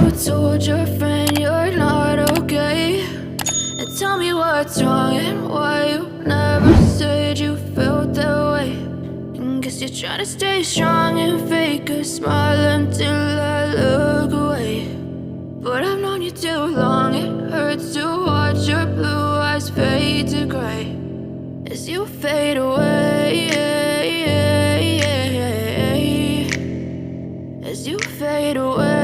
you told your friend you're not okay? And tell me what's wrong and why you never said you felt that way. And guess you're trying to stay strong and fake a smile until I look away. But I've known you too long, it hurts to watch your blue eyes fade to gray as you fade away, as you fade away.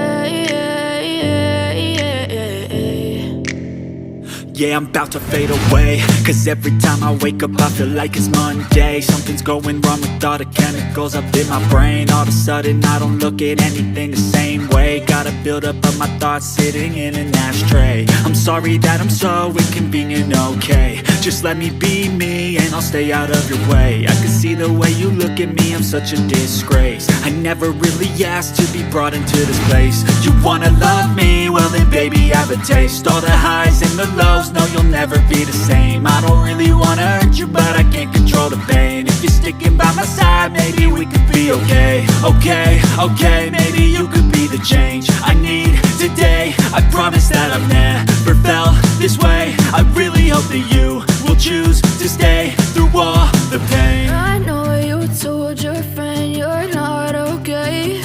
Yeah, I'm about to fade away, cause every time I wake up I feel like it's Monday. Something's going wrong with all the chemicals up in my brain. All of a sudden I don't look at anything the same way. Got a buildup of my thoughts sitting in an ashtray. I'm sorry that I'm so inconvenient, okay? Just let me be me and I'll stay out of your way. I can see the way you look at me, I'm such a disgrace. I never really asked to be brought into this place. You wanna love me? Well then baby I have a taste. All the highs and the lows, no you'll never be the same. I don't really wanna hurt you but I can't control the pain. If you're sticking by my side maybe we could be okay. Okay, maybe you could be the change I need today. I promise that I've never felt this way. I really hope that you will choose to stay through all the pain. I know you told your friend you're not okay.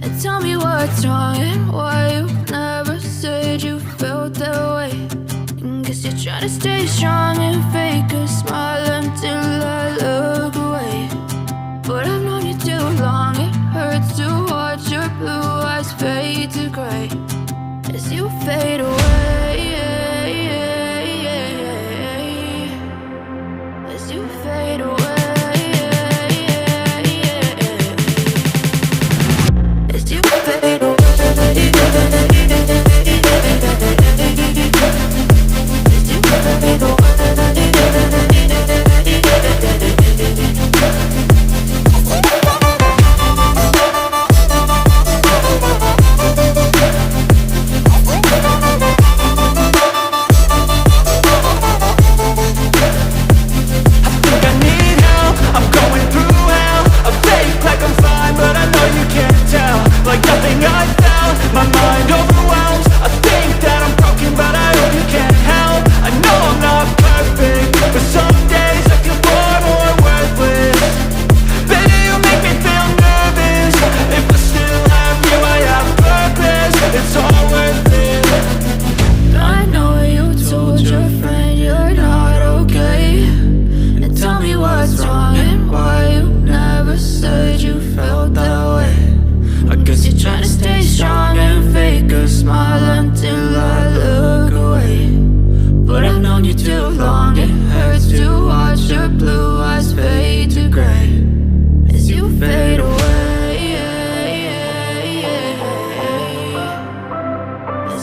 And tell me what's wrong and why you never said you felt that way. And guess you're trying to stay strong and fake a smile until I look away. But I've known you too long, it hurts to watch your blue eyes fade to gray as you fade away, as you fade away, as you fade away.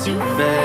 You fade